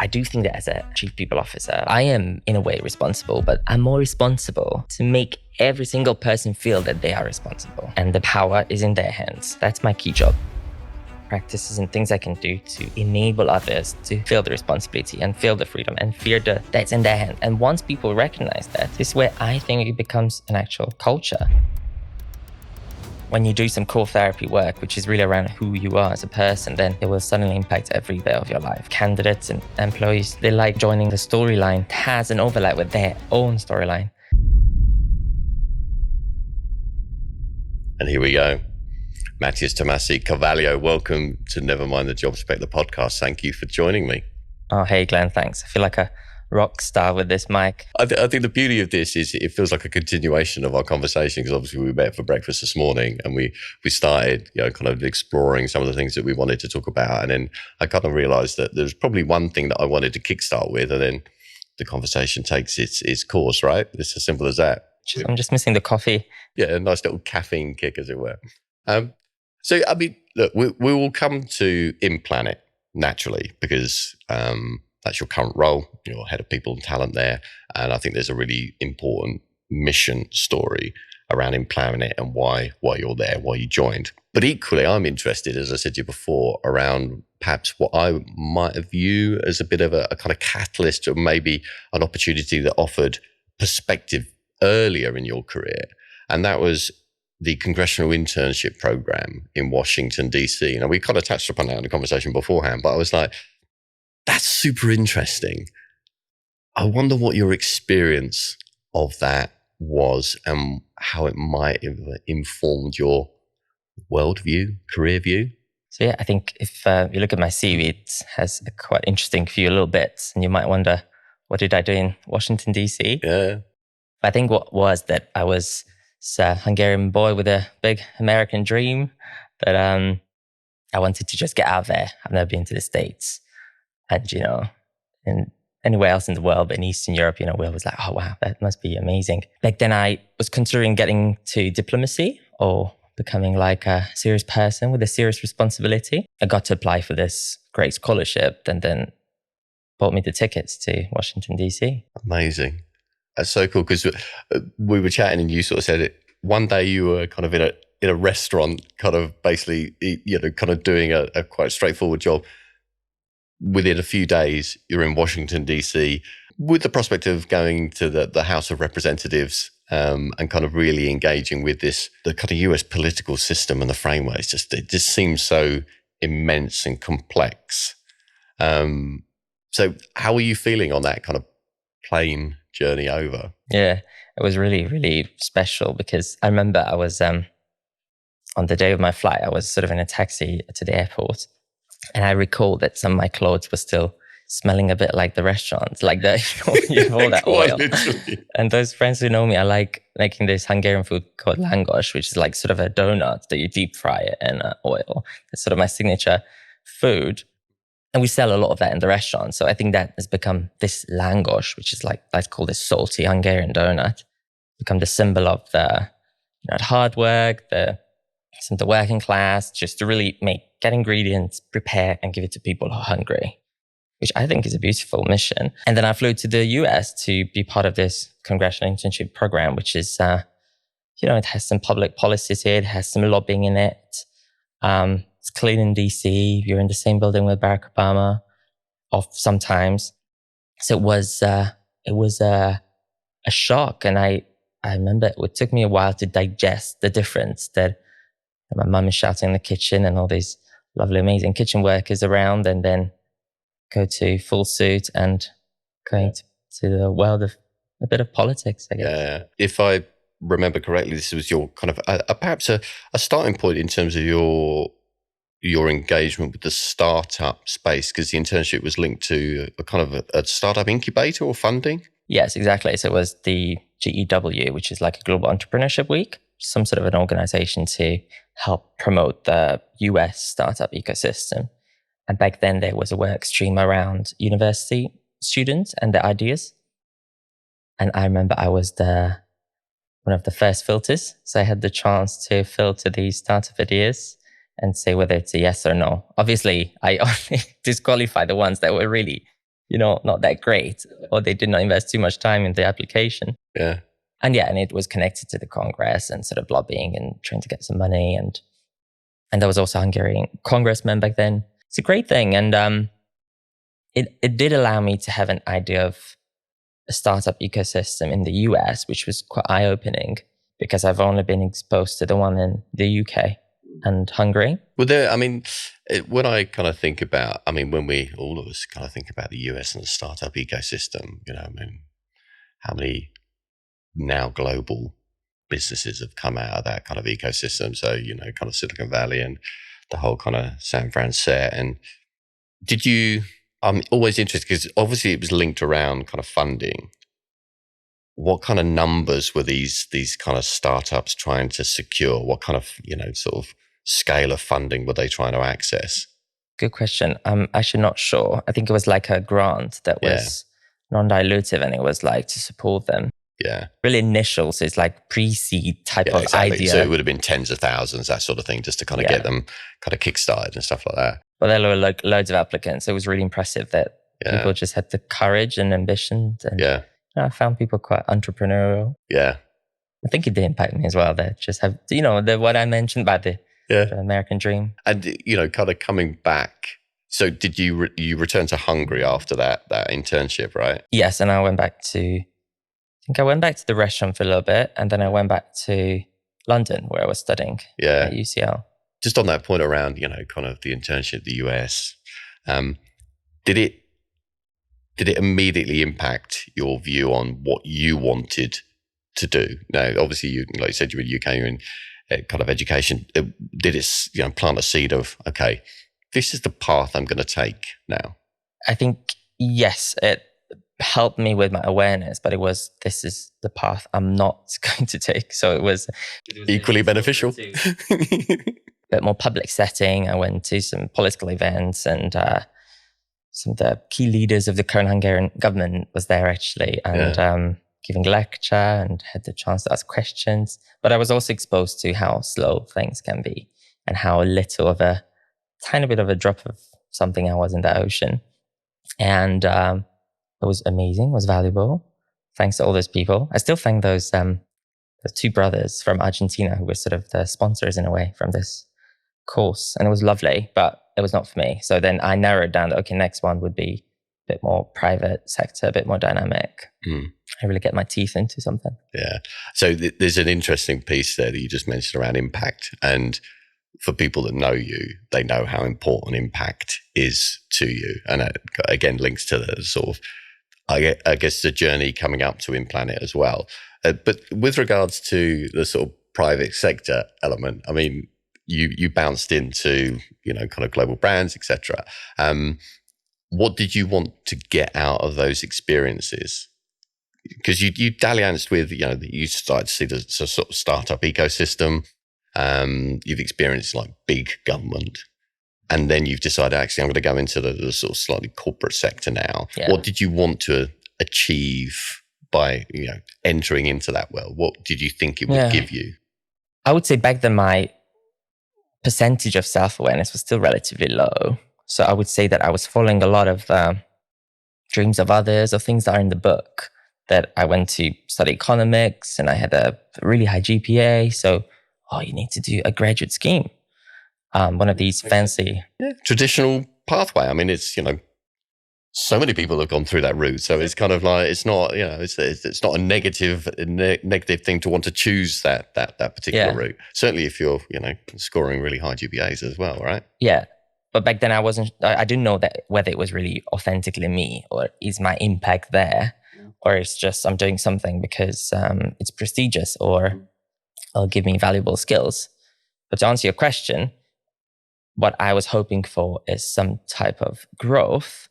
I do think that as a chief people officer, I am in a way responsible, but I'm more responsible to make every single person feel that they are responsible and the power is in their hands. That's my key job. Practices and things I can do to enable others to feel the responsibility and feel the freedom and feel that's in their hand. And once people recognize that, this is where I think it becomes an actual culture. When you do some core therapy work, which is really around who you are as a person, then it will suddenly impact every bit of your life. Candidates and employees, they like joining the storyline that has an overlap with their own storyline. And here we go. Matyas Tamasi-Carvalho, welcome to Never Mind the Job Spec, the podcast. Thank you for joining me. Oh, hey, Glenn, thanks. I feel like a rock star with this mic. I think the beauty of this is it feels like a continuation of our conversation, because obviously we met for breakfast this morning and we started, kind of exploring some of the things that we wanted to talk about. And then I kind of realized that there's probably one thing that I wanted to kickstart with, and then the conversation takes its course, right? It's as simple as that. I'm just missing the coffee. Yeah, a nice little caffeine kick, as it were. So, I mean, look, we will come to InPlanet naturally, because that's your current role. You're head of people and talent there. And I think there's a really important mission story around InPlanet and why you're there, why you joined. But equally, I'm interested, as I said to you before, around perhaps what I might view as a bit of a kind of catalyst, or maybe an opportunity that offered perspective earlier in your career. And that was the Congressional Internship Programme in Washington, D.C. Now, we kind of touched upon that in the conversation beforehand, but I was like, that's super interesting. I wonder what your experience of that was and how it might have informed your worldview, career view. So yeah, I think if you look at my CV, it has a quite interesting few little bits, and you might wonder, what did I do in Washington, D.C.? Yeah. I think what was that I was a Hungarian boy with a big American dream, that I wanted to just get out there. I've never been to the States. And, in anywhere else in the world, but in Eastern Europe, we always like, oh, wow, that must be amazing. Back then, I was considering getting to diplomacy or becoming like a serious person with a serious responsibility. I got to apply for this great scholarship and then bought me the tickets to Washington, D.C. Amazing. That's so cool, because we were chatting and you sort of said it. One day you were kind of in a restaurant, kind of basically, kind of doing a quite straightforward job. Within a few days, you're in Washington, D.C. with the prospect of going to the House of Representatives and kind of really engaging with the kind of US political system and the framework. It just seems so immense and complex. So how are you feeling on that kind of plane journey over? Yeah, it was really, really special, because I remember I was, on the day of my flight, I was sort of in a taxi to the airport. And I recall that some of my clothes were still smelling a bit like the restaurants, like all that oil. Literally. And those friends who know me, I like making this Hungarian food called langos, which is like sort of a donut that you deep fry it in oil. That's sort of my signature food. And we sell a lot of that in the restaurant. So I think that has become this langos, which is like, let's call this salty Hungarian donut, become the symbol of the hard work, the working class, just to really get ingredients, prepare, and give it to people who are hungry, which I think is a beautiful mission. And then I flew to the US to be part of this Congressional Internship Programme, which is, it has some public policies here, it has some lobbying in it. It's clean in DC. You're in the same building with Barack Obama, sometimes. So it was a shock, and I remember it took me a while to digest the difference that my mum is shouting in the kitchen and all these lovely, amazing kitchen workers around, and then go to full suit and going to the world of a bit of politics, I guess. Yeah. If I remember correctly, this was your kind of perhaps a starting point in terms of your engagement with the startup space, because the internship was linked to a kind of a startup incubator or funding. Yes, exactly. So it was the GEW, which is like a Global Entrepreneurship Week, some sort of an organization to help promote the US startup ecosystem. And back then there was a work stream around university students and their ideas. And I remember I was one of the first filters. So I had the chance to filter these startup ideas and say whether it's a yes or no. Obviously, I only disqualify the ones that were really not that great, or they did not invest too much time in the application. Yeah. And it was connected to the Congress and sort of lobbying and trying to get some money. And there was also a Hungarian congressman back then. It's a great thing. And it did allow me to have an idea of a startup ecosystem in the US, which was quite eye-opening because I've only been exposed to the one in the UK and Hungary. Well, when I kind of think about, when all of us kind of think about the US and the startup ecosystem, how many now global businesses have come out of that kind of ecosystem? So, kind of Silicon Valley and the whole kind of San Fran set. And I'm always interested because obviously it was linked around kind of funding. What kind of numbers were these kind of startups trying to secure? What kind of, sort of scale of funding were they trying to access? Good question. I'm actually not sure. I think it was like a grant that was non-dilutive, and it was like to support them. Yeah. Really initial. So it's like pre-seed type of idea. So it would have been tens of thousands, that sort of thing, just to kind of get them kind of kickstarted and stuff like that. But there were like loads of applicants. It was really impressive that people just had the courage and ambition. And I found people quite entrepreneurial. Yeah. I think it did impact me as well. That just have, what I mentioned about the American dream. And, kind of coming back. So did you return to Hungary after that internship, right? Yes. And I went back to the restaurant for a little bit. And then I went back to London where I was studying at UCL. Just on that point around, kind of the internship, the US, did it immediately impact your view on what you wanted to do? Now, obviously, like you said, you were in UK, you're in kind of education. Did it, plant a seed of, okay, this is the path I'm going to take now? I think, yes, it helped me with my awareness, but this is the path I'm not going to take. So it was equally beneficial. Bit more public setting. I went to some political events, and some of the key leaders of the current Hungarian government was there actually, and giving a lecture, and had the chance to ask questions. But I was also exposed to how slow things can be, and how little of a tiny bit of a drop of something I was in the ocean. And it was amazing, it was valuable. Thanks to all those people. I still thank those two brothers from Argentina who were sort of the sponsors in a way from this course. And it was lovely, but it was not for me. So then I narrowed down that, okay, next one would be a bit more private sector, a bit more dynamic. I really get my teeth into something. Yeah. So there's an interesting piece there that you just mentioned around impact. And for people that know you, they know how important impact is to you. And it, again, links to the sort of, I guess, the journey coming up to InPlanet as well. But with regards to the sort of private sector element, you bounced into, kind of global brands, etc. What did you want to get out of those experiences? Because you dallianced with, you started to see the sort of startup ecosystem. You've experienced like big government, and then you've decided, actually, I'm going to go into the sort of slightly corporate sector now. Yeah. What did you want to achieve by, entering into that world? What did you think it would give you? I would say back then my percentage of self-awareness was still relatively low. So I would say that I was following a lot of dreams of others, or things that are in the book. That I went to study economics, and I had a really high GPA. So, you need to do a graduate scheme. One of these fancy traditional pathway. It's, so many people have gone through that route. So it's kind of like, it's not, it's not a negative thing to want to choose that particular route. Certainly if you're, scoring really high GPAs as well, right? Yeah. But back then I didn't know that whether it was really authentically me, or is my impact there, or it's just I'm doing something because it's prestigious, or it'll give me valuable skills. But to answer your question, what I was hoping for is some type of growth.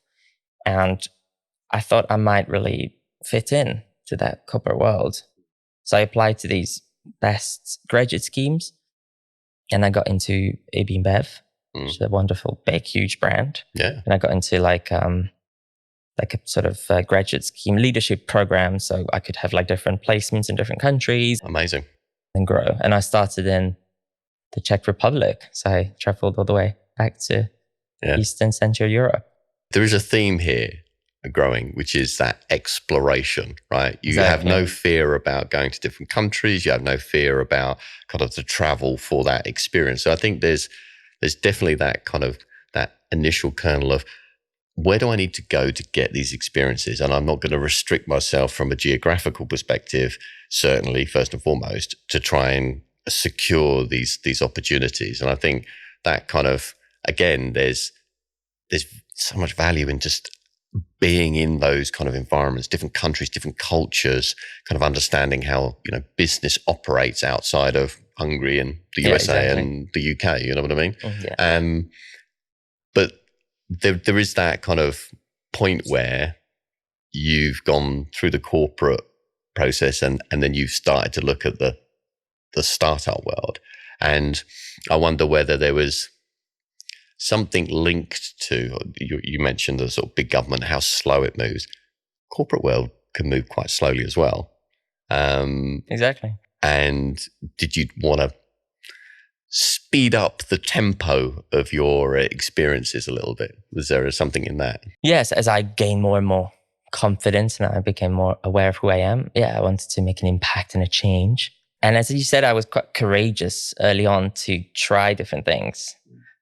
And I thought I might really fit in to that corporate world. So I applied to these best graduate schemes, and I got into ABInBev, which is a wonderful, big, huge brand. Yeah. And I got into like a sort of graduate scheme leadership program. So I could have like different placements in different countries. Amazing. And grow. And I started in the Czech Republic. So I traveled all the way back to Eastern Central Europe. There is a theme here growing, which is that exploration, right? You have Exactly. no fear about going to different countries. You have no fear about kind of the travel for that experience. So I think there's definitely that kind of that initial kernel of, where do I need to go to get these experiences? And I'm not going to restrict myself from a geographical perspective, certainly first and foremost, to try and secure these opportunities. And I think that kind of, again, there's so much value in just being in those kind of environments, different countries, different cultures, kind of understanding how, business operates outside of Hungary and the USA exactly. and the UK. You know what I mean? Yeah. But there is that kind of point where you've gone through the corporate process and then you've started to look at the startup world. And I wonder whether there was something linked to, you mentioned the sort of big government, how slow it moves. Corporate world can move quite slowly as well. Exactly. And did you want to speed up the tempo of your experiences a little bit? Was there something in that? Yes, as I gained more and more confidence and I became more aware of who I am, I wanted to make an impact and a change. And as you said, I was quite courageous early on to try different things.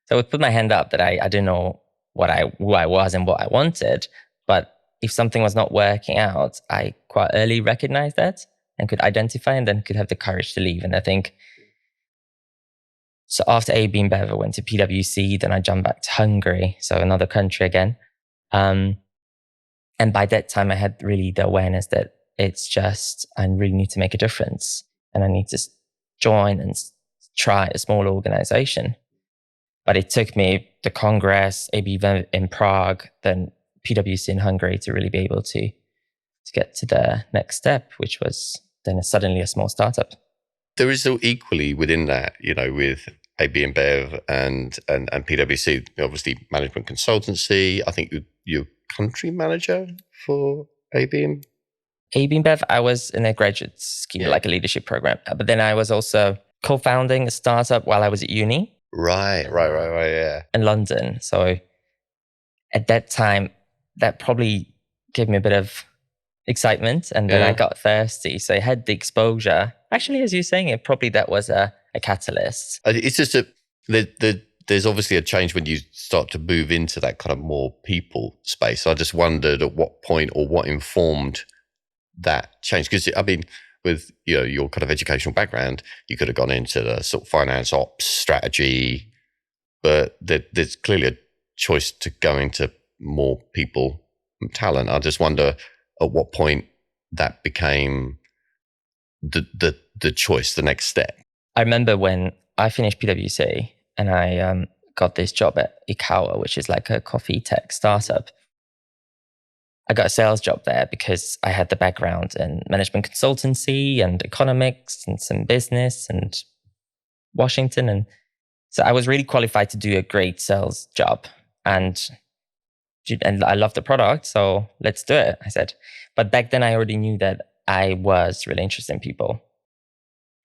So I would put my hand up that I didn't know who I was and what I wanted. But if something was not working out, I quite early recognized that and could identify and then could have the courage to leave. And I think, so after ABInBev, I went to PwC, then I jumped back to Hungary, so another country again. And by that time, I had really the awareness that it's just, I really need to make a difference and I need to join and try a small organization. But it took me the Congress, ABInBev in Prague, then PwC in Hungary to really be able to get to the next step, which was then suddenly a small startup. There is still equally within that, with ABInBev and PwC, obviously management consultancy. I think you're country manager for ABInBev, I was in a graduate scheme, like a leadership program. But then I was also co-founding a startup while I was at uni. Right, yeah. In London. So at that time, that probably gave me a bit of excitement. And then I got thirsty. So I had the exposure. Actually, as you're saying it, probably that was a catalyst. It's just there's obviously a change when you start to move into that kind of more people space. So I just wondered at what point or what informed that change. Because, I mean, with your kind of educational background, you could have gone into the sort of finance ops strategy, but there's clearly a choice to go into more people talent. I just wonder at what point that became the choice, the next step. I remember when I finished PwC and I got this job at IKAWA, which is like a coffee tech startup. I got a sales job there because I had the background in management consultancy and economics and some business and Washington. And so I was really qualified to do a great sales job. And I love the product, so let's do it, I said. But back then I already knew that I was really interested in people.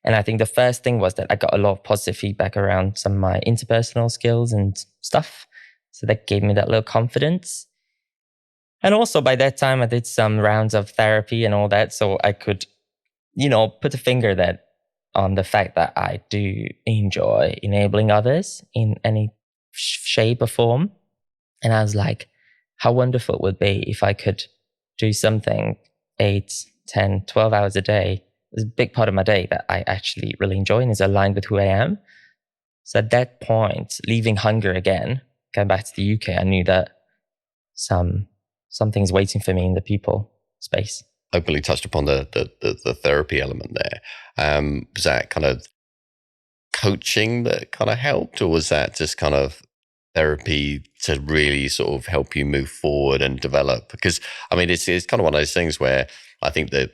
And I think the first thing was that I got a lot of positive feedback around some of my interpersonal skills and stuff. So that gave me that little confidence. And also by that time, I did some rounds of therapy and all that. So I could, put a finger on the fact that I do enjoy enabling others in any shape or form. And I was like, how wonderful it would be if I could do something 8, 10, 12 hours a day. It's a big part of my day that I actually really enjoy and is aligned with who I am. So at that point, leaving Hungary again, going back to the UK, I knew that something's waiting for me in the people space. Openly touched upon the therapy element there. Was that kind of coaching that kind of helped, or was that just kind of therapy to really sort of help you move forward and develop? Because I mean, it's kind of one of those things where I think that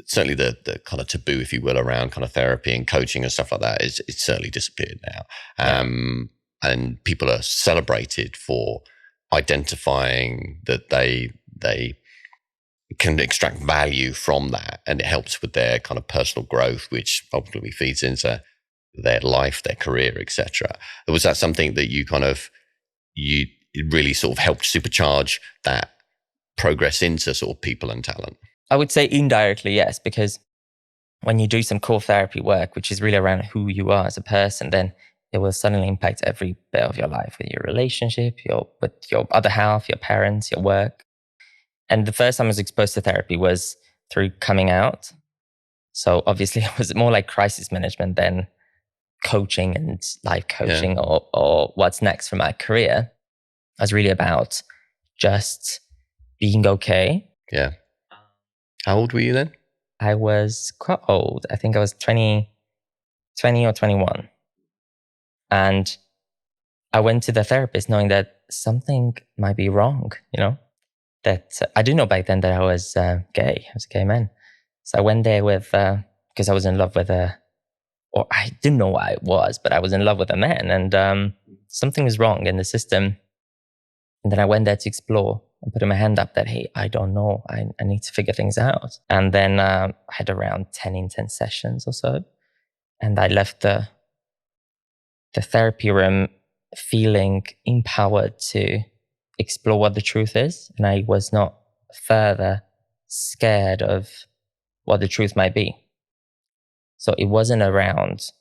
certainly the kind of taboo, if you will, around kind of therapy and coaching and stuff like that it's certainly disappeared now. And people are celebrated for identifying that they can extract value from that, and it helps with their kind of personal growth, which ultimately feeds into their life, their career, etc. Was that something that you really sort of helped supercharge that progress into sort of people and talent? I would say indirectly, yes, because when you do some core therapy work, which is really around who you are as a person, then it will suddenly impact every bit of your life, with your relationship, with your other half, your parents, your work. And the first time I was exposed to therapy was through coming out. So obviously it was more like crisis management than coaching and life coaching or what's next for my career. It was really about just being okay. Yeah. How old were you then? I was quite old. I think I was 20 or 21. And I went to the therapist knowing that something might be wrong, that I didn't know back then that I was gay. I was a gay man. So I went there with, because I was in love with or I didn't know what it was, but I was in love with a man, and something was wrong in the system. And then I went there to explore and put my hand up that, hey, I don't know. I need to figure things out. And then I had around 10 intense sessions or so. And I left the therapy room feeling empowered to explore what the truth is. And I was not further scared of what the truth might be. So it wasn't around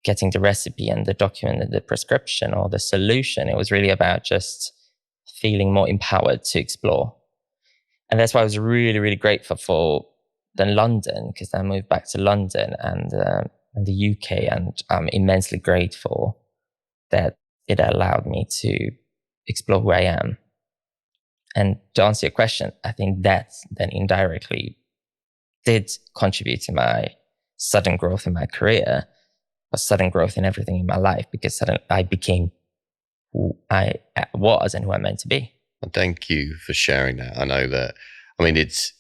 getting the recipe and the document and the prescription or the solution. It was really about just feeling more empowered to explore. And that's why I was really, really grateful for then London, because I moved back to London and the UK, and I'm immensely grateful that it allowed me to explore who I am. And to answer your question, I think that then indirectly did contribute to my sudden growth in my career, or sudden growth in everything in my life, because suddenly I became who I was and who I'm meant to be. Well, thank you for sharing that. I know that,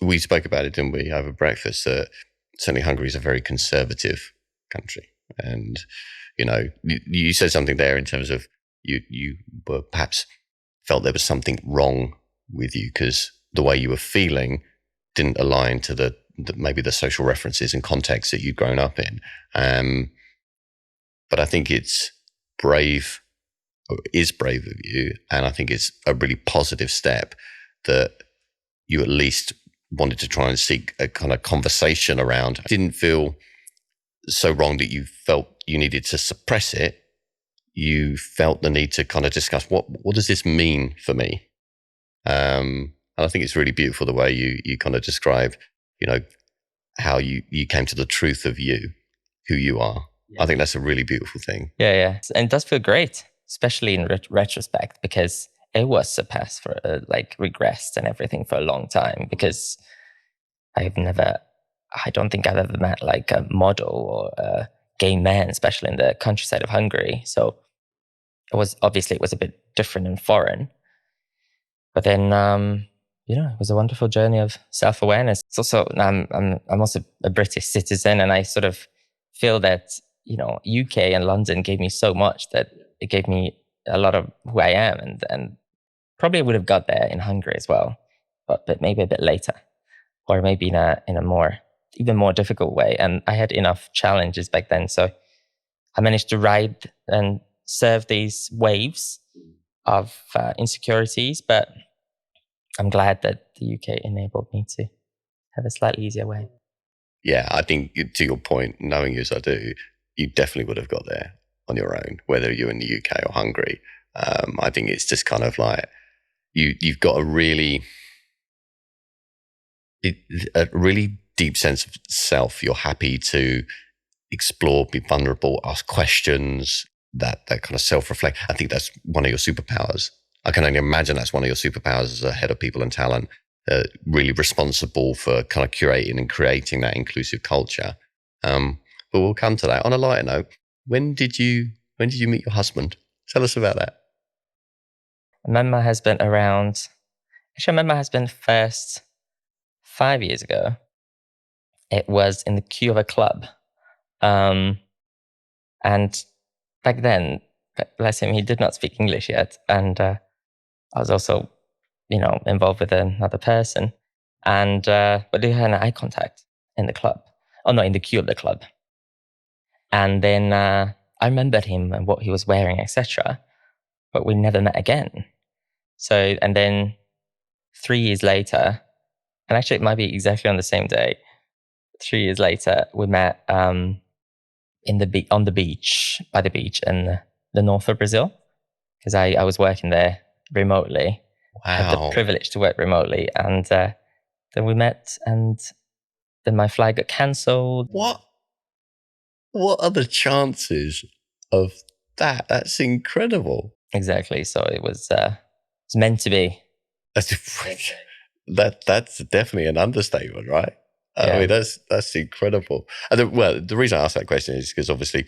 we spoke about it, didn't we, over breakfast, that certainly Hungary is a very conservative country. And, you said something there in terms of you were perhaps felt there was something wrong with you because the way you were feeling didn't align to maybe the social references and context that you'd grown up in. But I think it's brave, or is brave of you. And I think it's a really positive step that you at least wanted to try and seek a kind of conversation around. It didn't feel so wrong that you felt you needed to suppress it. You felt the need to kind of discuss what does this mean for me? And I think it's really beautiful the way you kind of describe, how you came to the truth of you, who you are. Yeah. I think that's a really beautiful thing. Yeah. And it does feel great, especially in retrospect, because it was surpassed for regressed and everything for a long time, because I don't think I've ever met like a model or a gay man, especially in the countryside of Hungary. So it was a bit different and foreign. But then, it was a wonderful journey of self-awareness. It's also, I'm also a British citizen, and I sort of feel that, UK and London gave me so much that it gave me a lot of who I am, and probably would have got there in Hungary as well, but maybe a bit later, or maybe in a even more difficult way. And I had enough challenges back then, so I managed to ride and surf these waves of insecurities. But I'm glad that the UK enabled me to have a slightly easier way. Yeah, I think to your point, knowing you as I do, you definitely would have got there on your own, whether you're in the UK or Hungary. I think it's just kind of like you've got a really deep sense of self. You're happy to explore, be vulnerable, ask questions, that kind of self-reflect. I think that's one of your superpowers. I can only imagine that's one of your superpowers as a head of people and talent, really responsible for kind of curating and creating that inclusive culture. But we'll come to that. On a lighter note, when did you meet your husband? Tell us about that. I met my husband first 5 years ago. It was in the queue of a club. And back then, bless him, he did not speak English yet. And I was also, involved with another person. And but they had an eye contact in the club. Oh no, in the queue of the club. And then I remembered him and what he was wearing, etc. But we never met again. So, and then 3 years later, and actually it might be exactly on the same day, 3 years later, we met on the beach, by the beach in the north of Brazil, because I was working there remotely. Wow. I had the privilege to work remotely, and then we met, and then my flight got cancelled. What are the chances of that? That's incredible. Exactly. So it was meant to be. That's definitely an understatement, right? I mean, that's incredible. And the reason I asked that question is because obviously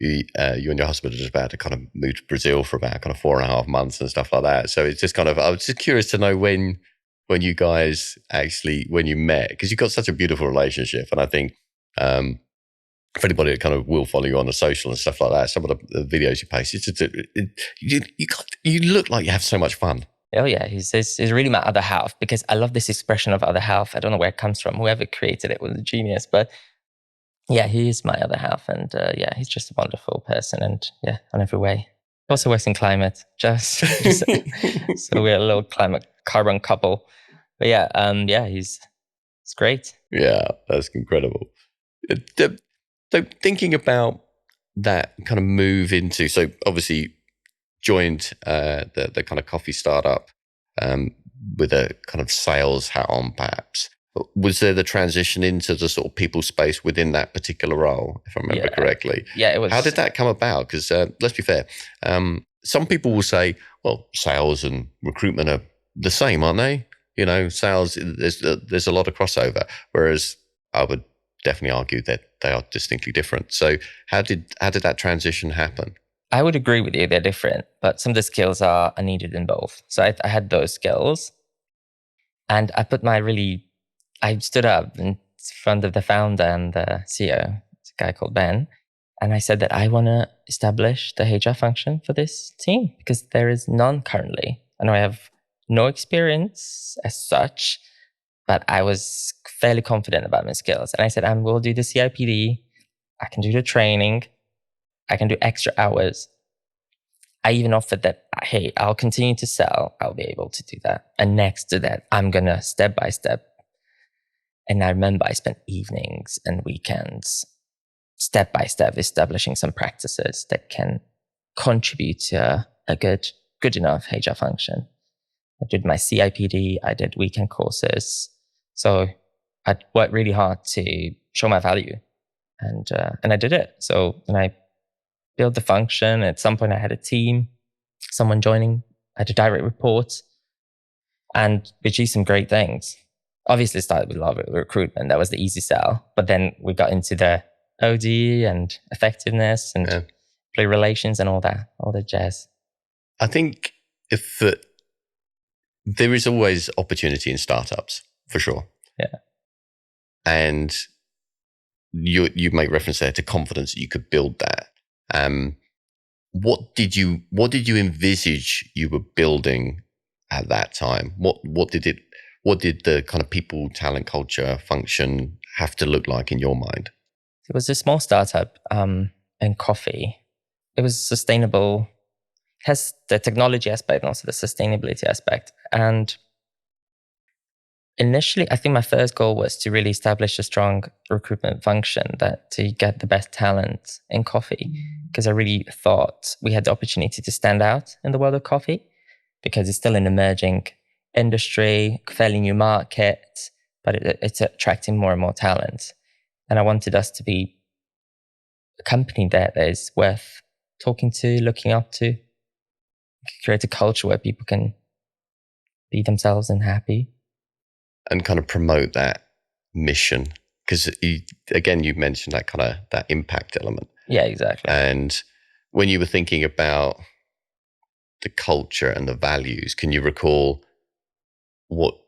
you and your husband are just about to kind of move to Brazil for about kind of 4.5 months and stuff like that. So it's just kind of, I was just curious to know when you guys actually, when you met, because you've got such a beautiful relationship. And I think for anybody that kind of will follow you on the social and stuff like that, some of the videos you post, you look like you have so much fun. Oh yeah, he's really my other half, because I love this expression of other half. I don't know where it comes from. Whoever created it was a genius, but yeah, he is my other half, and yeah, he's just a wonderful person, and yeah, on every way. He also works in climate, just so we're a little carbon couple. But yeah, he's great. Yeah, that's incredible. So thinking about that kind of move into, so obviously joined the kind of coffee startup with a kind of sales hat on, perhaps. Was there the transition into the sort of people space within that particular role, if I remember correctly? Yeah, it was. How did that come about? Because let's be fair, some people will say, well, sales and recruitment are the same, aren't they? You know, sales, there's a lot of crossover, whereas I would definitely argue that they are distinctly different. So how did that transition happen? I would agree with you, they're different, but some of the skills are needed in both. So I had those skills, and I stood up in front of the founder and the CEO, it's a guy called Ben, and I said that I want to establish the HR function for this team because there is none currently. I know I have no experience as such, but I was fairly confident about my skills. And I said, I will do the CIPD, I can do the training, I can do extra hours. I even offered that, hey, I'll continue to sell, I'll be able to do that. And next to that, I'm going to step by step. And I remember I spent evenings and weekends step by step establishing some practices that can contribute to a good enough HR function. I did my CIPD, I did weekend courses. So I worked really hard to show my value, and I did it. So when I built the function, at some point I had a team, someone joining, I had a direct report, and we achieved some great things. Obviously, it started with a lot of recruitment. That was the easy sell. But then we got into the OD and effectiveness and employee relations and all the jazz. I think there is always opportunity in startups, for sure. Yeah. And you make reference there to confidence that you could build that. What did you envisage you were building at that time? What did the kind of people, talent, culture function have to look like in your mind? It was a small startup in coffee. It was sustainable, has the technology aspect and also the sustainability aspect. And initially, I think my first goal was to really establish a strong recruitment function to get the best talent in coffee, because I really thought we had the opportunity to stand out in the world of coffee, because it's still an emerging industry, fairly new market, but it's attracting more and more talent. And I wanted us to be a company that is worth talking to, looking up to, create a culture where people can be themselves and happy. And kind of promote that mission. Because again, you mentioned that kind of that impact element. Yeah, exactly. And when you were thinking about the culture and the values, can you recall what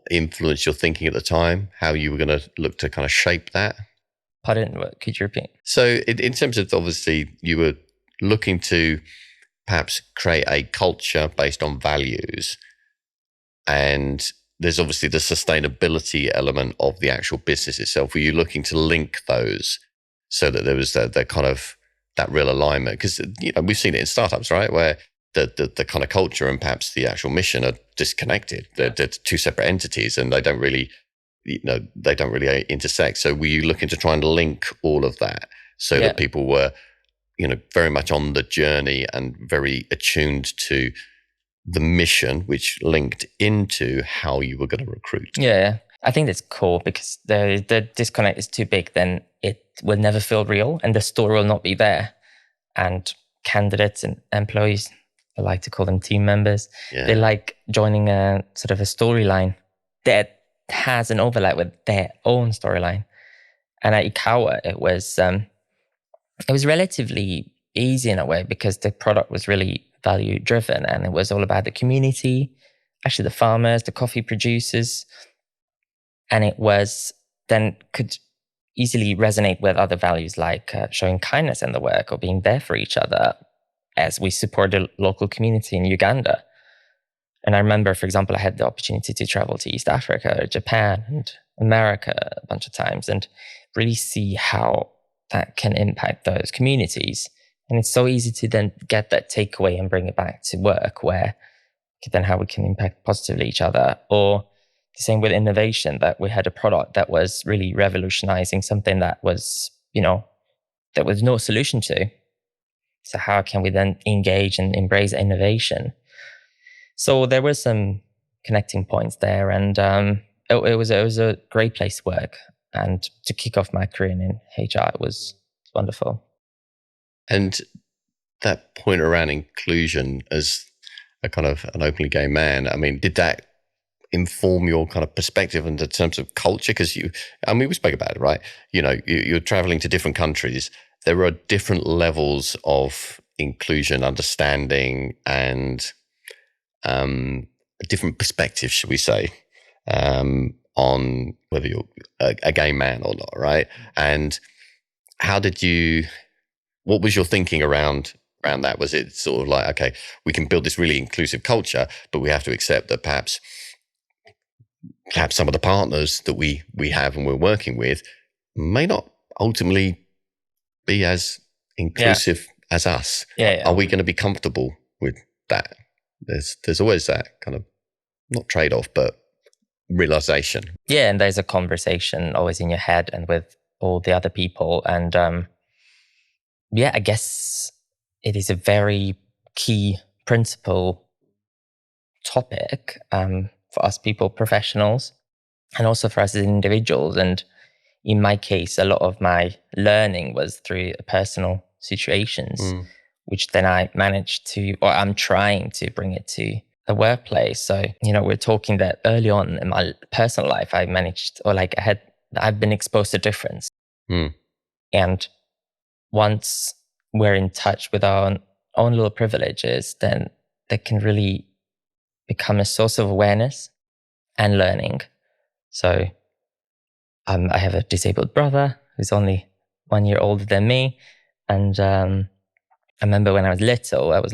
influenced your thinking at the time? How you were going to look to kind of shape that? Pardon, could you repeat? So in terms of, obviously, you were looking to perhaps create a culture based on values, and there's obviously the sustainability element of the actual business itself. Were you looking to link those so that there was the kind of that real alignment? Because we've seen it in startups, right, where the kind of culture and perhaps the actual mission are disconnected. They're two separate entities, and they don't really intersect. So were you looking to try and link all of that so that people were, very much on the journey and very attuned to the mission, which linked into how you were going to recruit? Yeah, I think that's cool, because the disconnect is too big, then it will never feel real and the story will not be there. And candidates and employees, I like to call them team members, they like joining a sort of a storyline that has an overlap with their own storyline. And at IKAWA, it was relatively easy in a way, because the product was really value driven, and it was all about the community, actually the farmers, the coffee producers. And it was then could easily resonate with other values, like showing kindness in the work or being there for each other, as we support the local community in Uganda. And I remember, for example, I had the opportunity to travel to East Africa, Japan, and America a bunch of times, and really see how that can impact those communities. And it's so easy to then get that takeaway and bring it back to work, where then how we can impact positively each other. Or the same with innovation, that we had a product that was really revolutionizing something that was, there was no solution to. So how can we then engage and embrace innovation? So there were some connecting points there, and it was a great place to work. And to kick off my career in HR, it was wonderful. And that point around inclusion as a kind of an openly gay man, I mean, did that inform your kind of perspective in terms of culture? Because we spoke about it, right? You're traveling to different countries. There are different levels of inclusion, understanding, and different perspectives, should we say, on whether you're a gay man or not, right? And what was your thinking around that? Was it sort of like, okay, we can build this really inclusive culture, but we have to accept that perhaps some of the partners that we have and we're working with may not ultimately be as inclusive as us. Are we going to be comfortable with that? There's always that kind of, not trade-off, but realization. Yeah, and there's a conversation always in your head and with all the other people. And I guess it is a very key principle topic for us people, professionals, and also for us as individuals. And in my case, a lot of my learning was through personal situations, which then I managed to, or I'm trying to bring it to the workplace. So, we're talking that early on in my personal life, I've been exposed to difference. And once we're in touch with our own little privileges, then that can really become a source of awareness and learning. So I have a disabled brother who's only 1 year older than me. And I remember when I was little, I was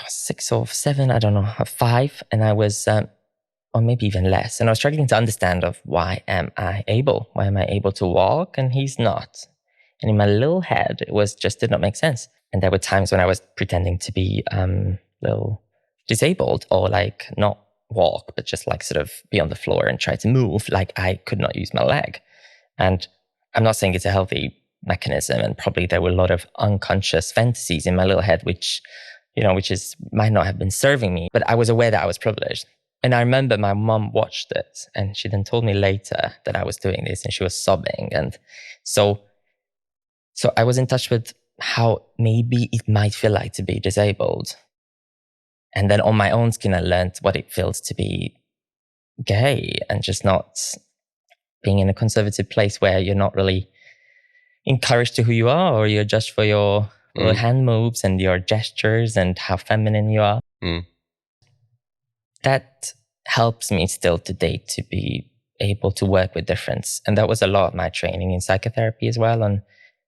6 or 7, I don't know, 5. And I was, or maybe even less. And I was struggling to understand why am I able to walk and he's not? And in my little head, did not make sense. And there were times when I was pretending to be little disabled, or not walk, but just sort of be on the floor and try to move. I could not use my leg. And I'm not saying it's a healthy mechanism. And probably there were a lot of unconscious fantasies in my little head, which might not have been serving me, but I was aware that I was privileged. And I remember my mom watched it, and she then told me later that I was doing this, and she was sobbing. And so I was in touch with how maybe it might feel like to be disabled. And then on my own skin, I learned what it feels to be gay, and just not being in a conservative place where you're not really encouraged to who you are, or you're judged for your hand moves and your gestures and how feminine you are. That helps me still today to be able to work with difference. And that was a lot of my training in psychotherapy as well, on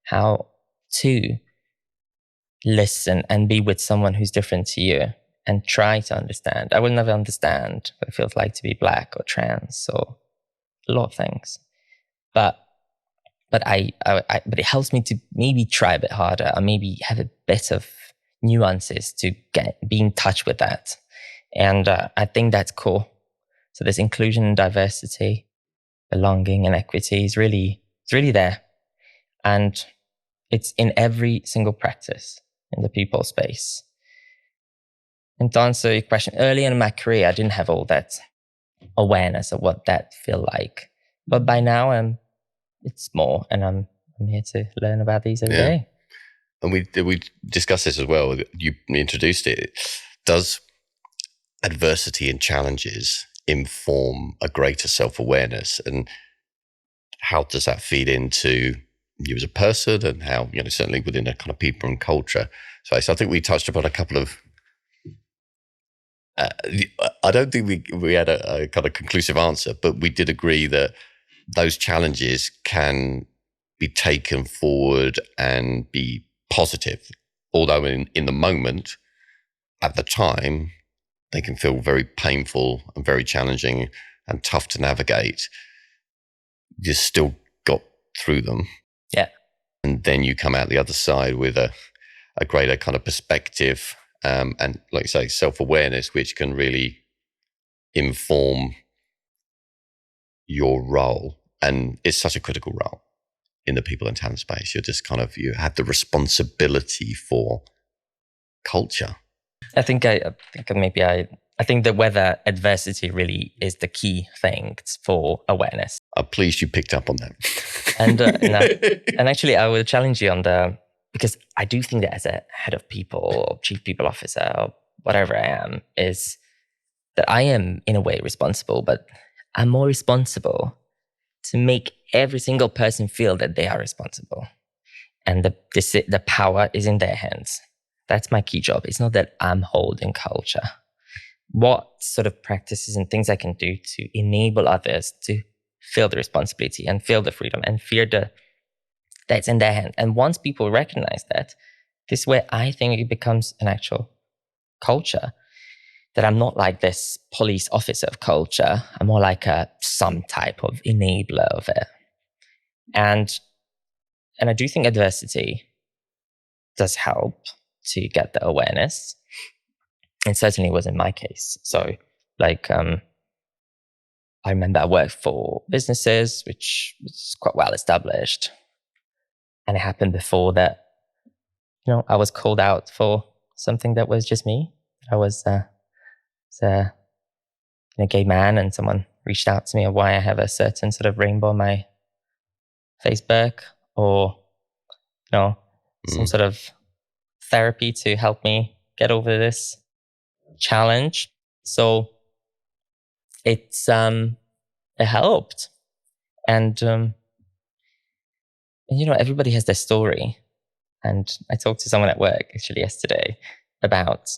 how to listen and be with someone who's different to you and try to understand. I will never understand what it feels like to be Black or trans or a lot of things. But it helps me to maybe try a bit harder, or maybe have a bit of nuances to be in touch with that. And I think that's cool. So this inclusion and diversity, belonging and equity is really there. And it's in every single practice in the people space. And to answer your question, early in my career, I didn't have all that awareness of what that feel like. But by now, it's more, and I'm here to learn about these every day. And we discussed this as well. You introduced it. Does adversity and challenges inform a greater self-awareness, and how does that feed into you as a person, and how, certainly within a kind of people and culture space? I think we touched upon a couple of I don't think we had a kind of conclusive answer, but we did agree that those challenges can be taken forward and be positive, although in the moment, at the time, they can feel very painful and very challenging and tough to navigate. You still got through them. Yeah. And then you come out the other side with a greater kind of perspective, and, like you say, self-awareness, which can really inform your role. And it's such a critical role in the people and talent space. You're just you have the responsibility for culture. I think that whether adversity really is the key thing for awareness. I'm pleased you picked up on that. And and actually, I will challenge you on because I do think that as a head of people or chief people officer or whatever I am, is that I am in a way responsible, but I'm more responsible to make every single person feel that they are responsible, and the power is in their hands. That's my key job. It's not that I'm holding culture. What sort of practices and things I can do to enable others to feel the responsibility and feel the freedom and fear that's in their hand. And once people recognize that, this is where I think it becomes an actual culture. That I'm not like this police officer of culture. I'm more like some type of enabler of it. And I do think adversity does help to get the awareness. It certainly was in my case. So I remember I worked for businesses, which was quite well established. And it happened before that, I was called out for something that was just me. I was a gay man, and someone reached out to me of why I have a certain sort of rainbow on my Facebook, or some sort of therapy to help me get over this challenge. So it helped, and everybody has their story. And I talked to someone at work actually yesterday about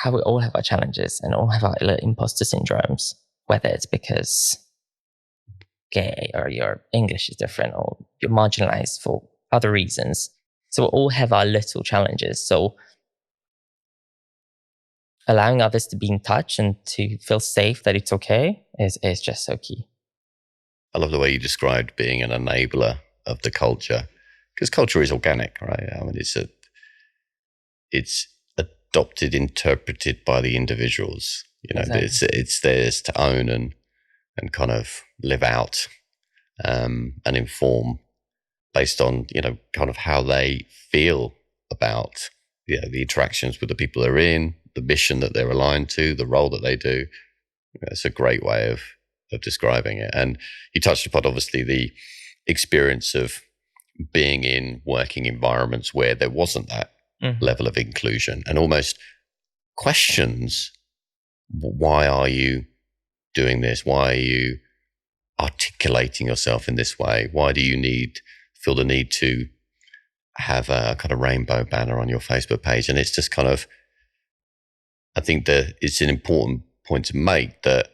how we all have our challenges and all have our imposter syndromes, whether it's because gay or your English is different or you're marginalized for other reasons. So we all have our little challenges. So allowing others to be in touch and to feel safe that it's okay is just so key. I love the way you described being an enabler of the culture, because culture is organic, right? I mean, it's adopted, interpreted by the individuals. Exactly. It's theirs to own and kind of live out, and inform based on kind of how they feel about the interactions with the people they're in, the mission that they're aligned to, the role that they do. It's a great way of describing it. And you touched upon obviously the experience of being in working environments where there wasn't that level of inclusion, and almost questions, why are you doing this? Why are you articulating yourself in this way? Why do you feel the need to have a kind of rainbow banner on your Facebook page? And it's just kind of, I think that it's an important point to make, that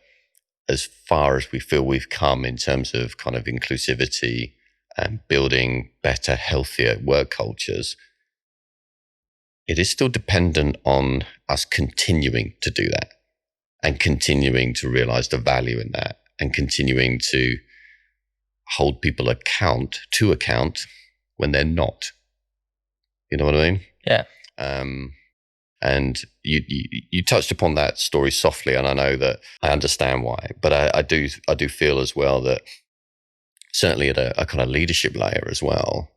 as far as we feel we've come in terms of kind of inclusivity and building better, healthier work cultures, it is still dependent on us continuing to do that, and continuing to realize the value in that, and continuing to hold people to account when they're not. You know what I mean? Yeah. And you touched upon that story softly, and I know that I understand why. But I do feel as well that certainly at a kind of leadership layer as well,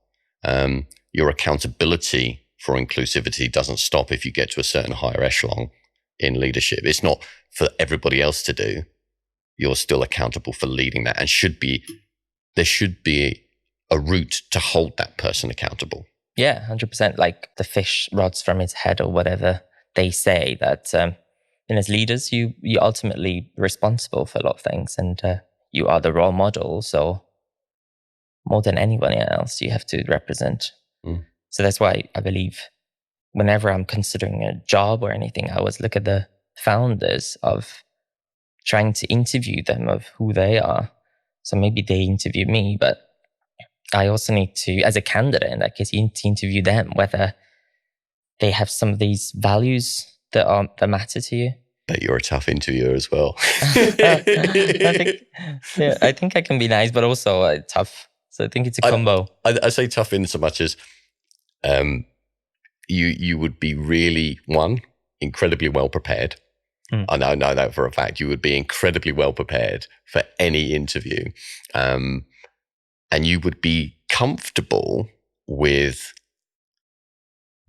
your accountability for inclusivity doesn't stop if you get to a certain higher echelon in leadership. It's not for everybody else to do. You're still accountable for leading that, and there should be a route to hold that person accountable. Yeah, 100%. Like the fish rots from its head or whatever they say, that as leaders, you ultimately responsible for a lot of things, and you are the role model. So more than anyone else, you have to represent. So that's why I believe whenever I'm considering a job or anything, I always look at the founders of trying to interview them of who they are. So maybe they interview me, but I also need to, as a candidate in that case, you need to interview them, whether they have some of these values that matter to you. But you're a tough interviewer as well. I think I can be nice, but also tough. So I think it's a combo. I say tough in so much as you would be really, incredibly well prepared. I know that for a fact. You would be incredibly well prepared for any interview. And you would be comfortable with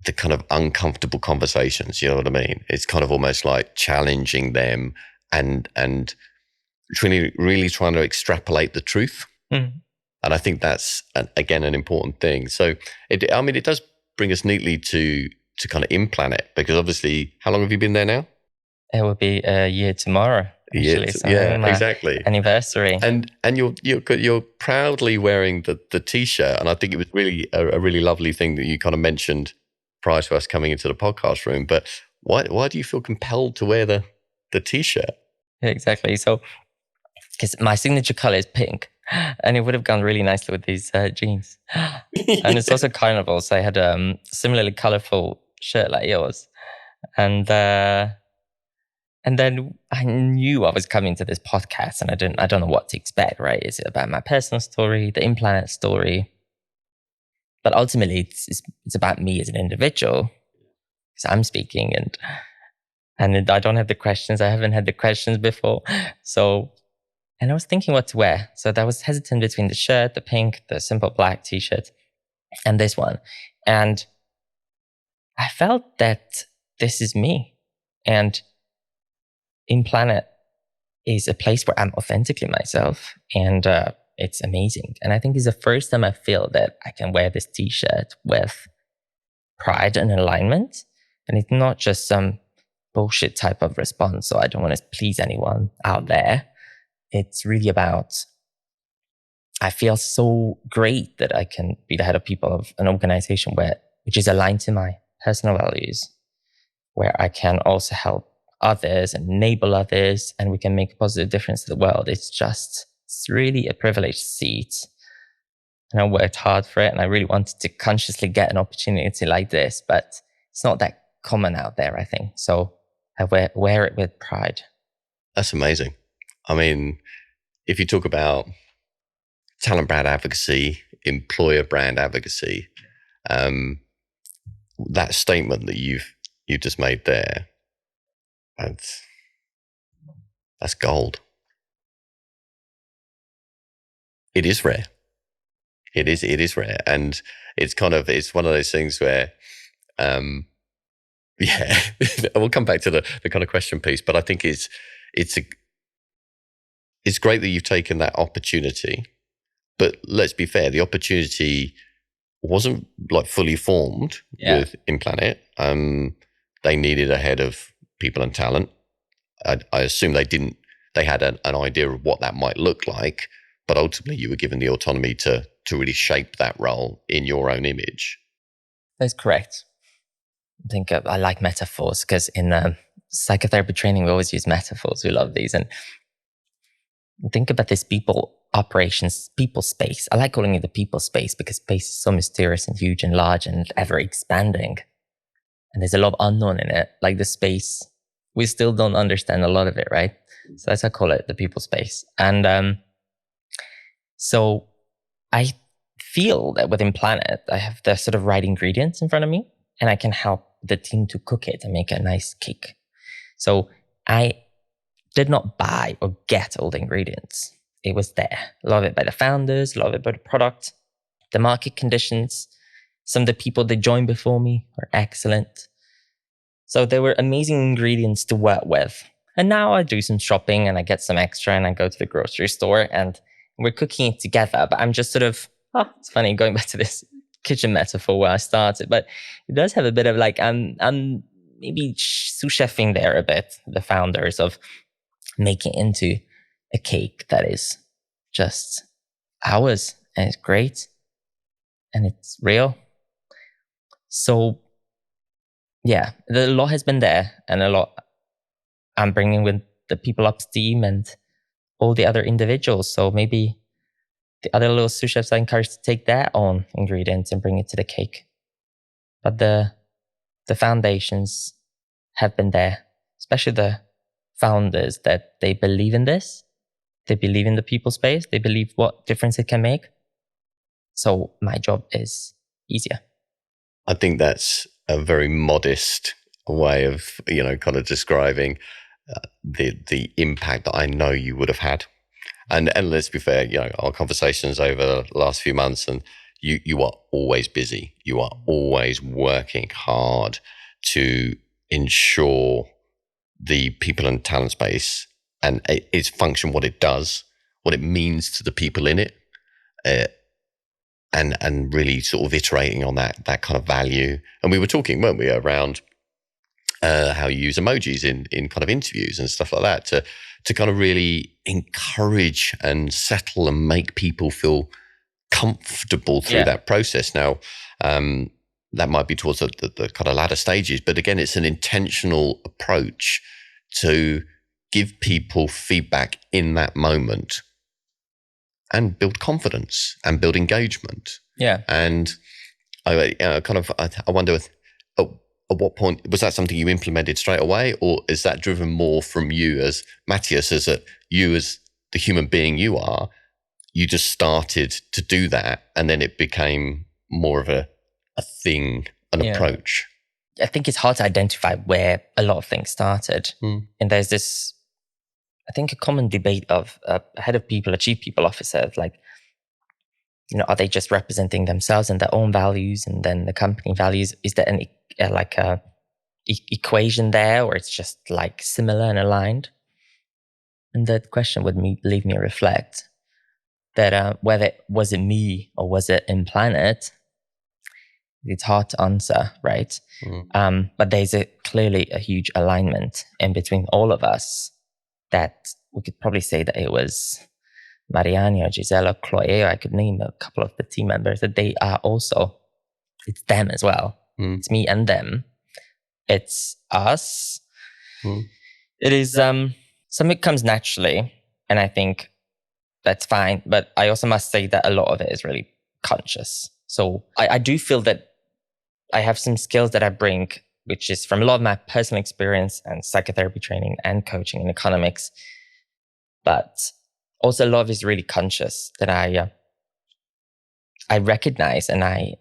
the kind of uncomfortable conversations. You know what I mean? It's kind of almost like challenging them and really trying to extrapolate the truth. And I think that's, again, an important thing. So, it does bring us neatly to kind of InPlanet, because obviously, how long have you been there now? It will be a year tomorrow. Actually, yeah, exactly. Anniversary. And you're proudly wearing the t-shirt, and I think it was really a really lovely thing that you kind of mentioned prior to us coming into the podcast room. But why do you feel compelled to wear the t-shirt? Yeah, exactly. So, because my signature color is pink, and it would have gone really nicely with these jeans. And it's also carnival, so I had a similarly colorful shirt like yours, and then I knew I was coming to this podcast, and I don't know what to expect. Right? Is it about my personal story, the InPlanet story? But ultimately, it's about me as an individual, because I'm speaking, and I don't have the questions. I haven't had the questions before, so. And I was thinking what to wear. So I was hesitant between the shirt, the pink, the simple black t-shirt, and this one. And I felt that this is me. And InPlanet is a place where I'm authentically myself. And it's amazing. And I think it's the first time I feel that I can wear this t-shirt with pride and alignment. And it's not just some bullshit type of response. So I don't want to please anyone out there. It's really about, I feel so great that I can be the head of people of an organization which is aligned to my personal values, where I can also help others and enable others, and we can make a positive difference to the world. It's really a privileged seat. And I worked hard for it, and I really wanted to consciously get an opportunity like this, but it's not that common out there, I think. So I wear it with pride. That's amazing. I mean, if you talk about talent brand advocacy, employer brand advocacy, that statement that you've just made there, that's gold. It is rare. It is rare, and it's one of those things where, yeah, we'll come back to the kind of question piece, but I think it's great that you've taken that opportunity. But let's be fair, the opportunity wasn't like fully formed with InPlanet. They needed a head of people and talent. I assume they had an idea of what that might look like, but ultimately you were given the autonomy to really shape that role in your own image. That's correct. I think I like metaphors, because in psychotherapy training, we always use metaphors. We love these. And think about this people space. I like calling it the people space, because space is so mysterious and huge and large and ever expanding. And there's a lot of unknown in it. Like the space, we still don't understand a lot of it, right? So that's why I call it the people space. And so I feel that with InPlanet, I have the sort of right ingredients in front of me, and I can help the team to cook it and make a nice cake. So I did not buy or get all the ingredients. It was there. A lot of it by the founders, a lot of it by the product, the market conditions. Some of the people that joined before me were excellent. So there were amazing ingredients to work with. And now I do some shopping and I get some extra and I go to the grocery store and we're cooking it together. But I'm just sort of, it's funny going back to this kitchen metaphor where I started, but it does have a bit of like, I'm maybe sous chefing there a bit, the founders, of making it into a cake that is just ours and it's great and it's real. So yeah, a lot has been there and a lot I'm bringing with the people up team and all the other individuals. So maybe the other little sous chefs are encouraged to take their own ingredients and bring it to the cake. But the foundations have been there, especially the founders, that they believe in this. They believe in the people space. They believe what difference it can make. So my job is easier. I think that's a very modest way of, kind of describing the impact that I know you would have had. And let's be fair, our conversations over the last few months, and you are always busy. You are always working hard to ensure the people and talent space and its function, what it does, what it means to the people in it, and really sort of iterating on that kind of value. And we were talking, weren't we, around how you use emojis in kind of interviews and stuff like that to kind of really encourage and settle and make people feel comfortable through that process. Now, that might be towards the kind of latter stages, but again, it's an intentional approach to give people feedback in that moment and build confidence and build engagement. Yeah. And I wonder, at what point was that something you implemented straight away, or is that driven more from you as Matyas, as the human being you are? You just started to do that, and then it became more of a thing, an approach. I think it's hard to identify where a lot of things started. And there's this, I think, a common debate of a head of people, a chief people officer, like, are they just representing themselves and their own values and then the company values? Is there an equation there, or it's just like similar and aligned? And that question would leave me reflect that whether was it me or was it InPlanet, it's hard to answer, right? But there's clearly a huge alignment in between all of us, that we could probably say that it was Mariani or Gisela, Chloe, I could name a couple of the team members, that they are also, it's them as well. It's me and them. It's us. It is, something comes naturally, and I think that's fine. But I also must say that a lot of it is really conscious. So I do feel that I have some skills that I bring, which is from a lot of my personal experience and psychotherapy training and coaching in economics. But also a lot of it is really conscious, that I recognize and I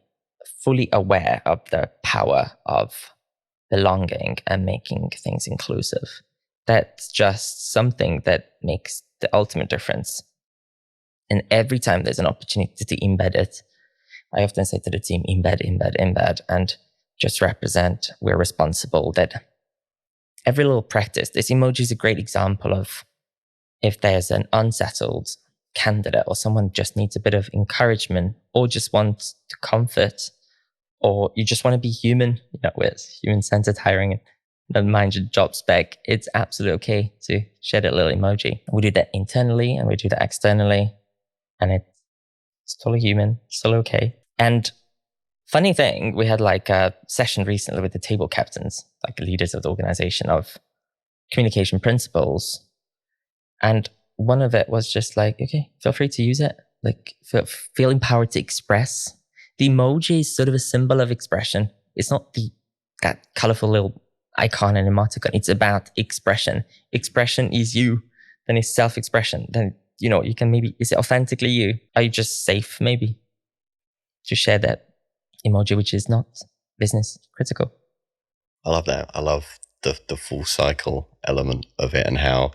fully aware of the power of belonging and making things inclusive. That's just something that makes the ultimate difference. And every time there's an opportunity to embed it, I often say to the team, embed, and just represent, we're responsible. That every little practice, this emoji is a great example of, if there's an unsettled candidate or someone just needs a bit of encouragement or just wants to comfort, or you just want to be human, with human-centered hiring and don't mind your job spec, it's absolutely okay to share that little emoji. We do that internally and we do that externally, and it's totally human, it's totally okay. And funny thing, we had like a session recently with the table captains, like the leaders of the organization, of communication principles. And one of it was just like, okay, feel free to use it. Like, feel empowered to express. The emoji is sort of a symbol of expression. It's not that colorful little icon and emoticon. It's about expression. Expression is you. Then it's self-expression. Then, you can maybe, is it authentically you? Are you just safe maybe to share that emoji, which is not business critical? I love that. I love the full cycle element of it, and how,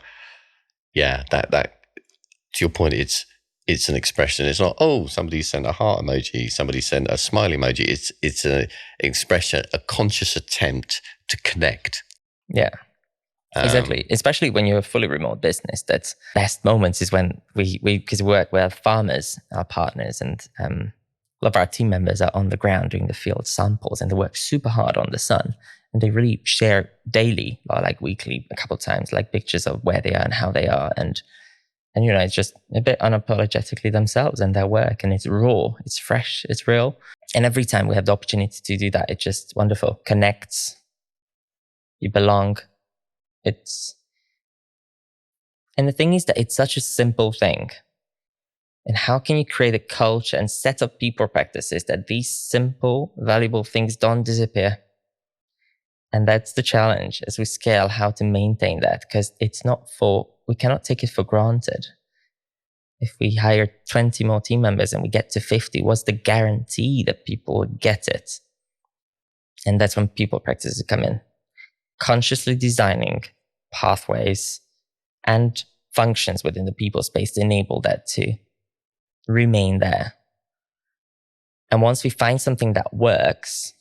yeah, that to your point, it's an expression. It's not, oh, somebody sent a heart emoji, somebody sent a smiley emoji. It's an expression, a conscious attempt to connect. Yeah. Exactly. Especially when you're a fully remote business, that's best moments is when we because we work with farmers, our partners, and a lot of our team members are on the ground doing the field samples, and they work super hard on the sun, and they really share daily or like weekly a couple of times, like pictures of where they are and how they are, and it's just a bit unapologetically themselves and their work, and it's raw, it's fresh, it's real. And every time we have the opportunity to do that, it's just wonderful. Connects, you belong. And the thing is that it's such a simple thing. And how can you create a culture and set up people practices that these simple, valuable things don't disappear? And that's the challenge as we scale, how to maintain that, because we cannot take it for granted. If we hire 20 more team members and we get to 50, what's the guarantee that people would get it? And that's when people practices come in. Consciously designing pathways and functions within the people space to enable that to remain there. And once we find something that works,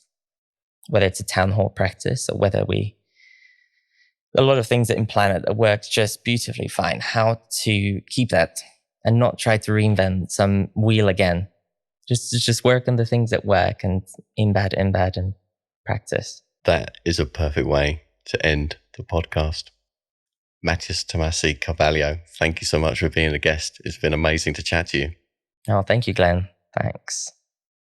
whether it's a town hall practice or a lot of things at InPlanet that works just beautifully fine, how to keep that and not try to reinvent some wheel again. Just work on the things that work and embed and practice. That is a perfect way to end the podcast. Matyas Tamasi-Carvalho, thank you so much for being a guest. It's been amazing to chat to you. Oh, thank you, Glenn. Thanks.